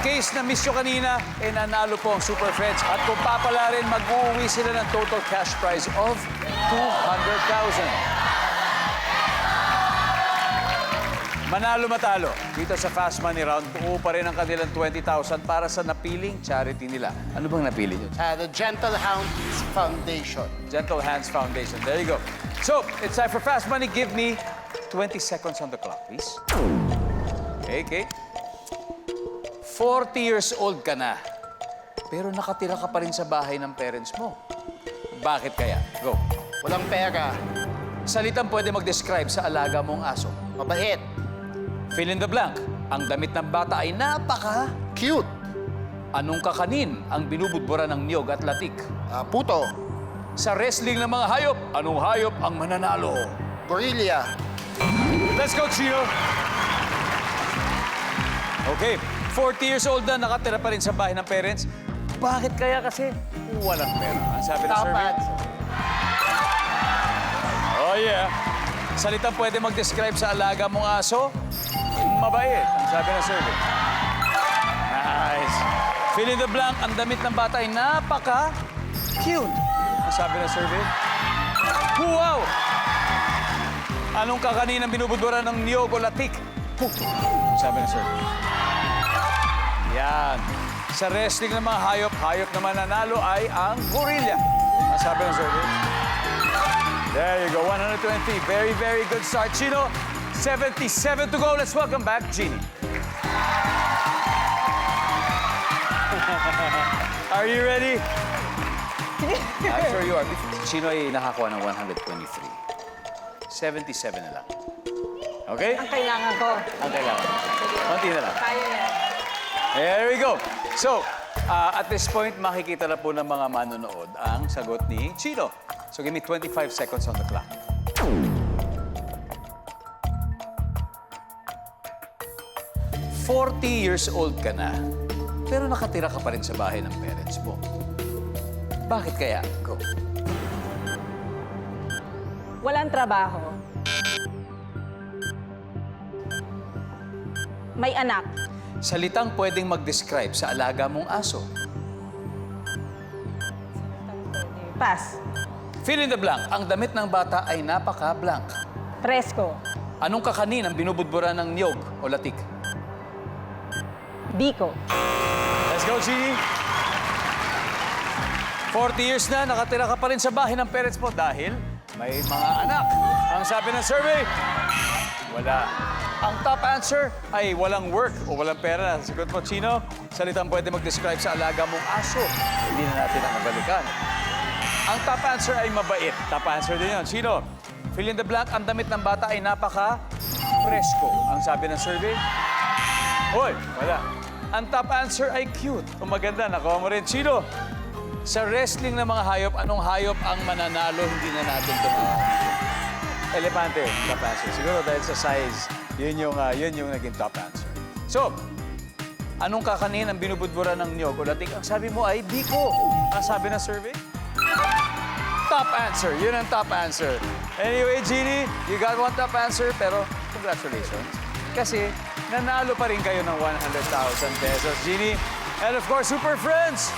case na miss nyo kanina, nanalo po ang Super Friends. At kung papala rin, mag-uwi sila ng total cash prize of 200,000. Manalo matalo. Dito sa Fast Money Round, buo pa rin ang kanilang 20,000 para sa napiling charity nila. Ano bang napili nyo? The Gentle Hounds Foundation. Gentle Hands Foundation. There you go. So, it's time for Fast Money. Give me 20 seconds on the clock, please. Okay. 40 years old ka na, pero nakatira ka pa rin sa bahay ng parents mo. Bakit kaya? Go. Walang pera. Salitang pwede mag-describe sa alaga mong aso. Mabait. Fill in the blank. Ang damit ng bata ay napaka... Cute. Anong kakanin ang binubudbura ng niyog at latik? Puto. Sa wrestling ng mga hayop, anong hayop ang mananalo? Gorilla. Let's go, Chino! Okay, 40 years old na, nakatira pa rin sa bahay ng parents. Bakit kaya kasi walang pera? Ang sabi ng Top survey. answer. Oh yeah. Salitang pwede mag-describe sa alaga mong aso? Mabait, ang sabi ng survey. Nice. Fill in the blank, ang damit ng bata ay napaka-cute. Ang sabi ng survey. Wow! Anong kakanin ang binubudura ng niyog o latik? Puto. Ang sabi ng survey. Yan. Sa wrestling ng mga hayop na mananalo ay ang gorilla. Ang sabi ng survey. There you go, 120. Very, very good start, Chino. 77 to go. Let's welcome back, Jeannie. Are you ready? I'm sure you are. Chino ay nakakuha ng 123. 77 na lang. Okay? Ang kailangan ko. Ang kailangan. Konti na lang. Kaya yan. There we go. So, at this point, makikita na po ng mga manonood ang sagot ni Chino. So, give me 25 seconds on the clock. "40 years old ka na, pero nakatira ka pa rin sa bahay ng parents mo. Bakit kaya? Go. Walang trabaho. May anak. Salitang pwedeng mag-describe sa alaga mong aso. Pass. Fill in the blank. Ang damit ng bata ay napaka-blank. Presko. Anong kakanin ang binubudbura ng niyog o latik? Biko. Let's go, Genie. 40 years na, nakatira ka pa rin sa bahay ng parents mo dahil may mga anak. Ang sabi ng survey, wala. Ang top answer ay walang work o walang pera. Sagot mo, Chino, salitang pwede mag-describe sa alaga mong aso. Hindi na natin ang mabalikan. Ang top answer ay mabait. Top answer din yun. Chino, fill in the blank, ang damit ng bata ay napaka-presko. Ang sabi ng survey, hoy, wala. Ang top answer ay cute. Kung maganda, nakuha mo rin. Chino, sa wrestling ng mga hayop, anong hayop ang mananalo? Hindi na natin ito. Elepante, top answer. Siguro dahil sa size, yun yung naging top answer. So, anong kakanin ang binubudbura ng niyog o latik? Ang sabi mo ay biko. Ang sabi ng survey? Top answer. Yun ang top answer. Anyway, Jeannie, you got one top answer, pero congratulations. Kasi nanalo pa rin kayo ng 100,000 pesos, Jeannie. And of course, Super Friends,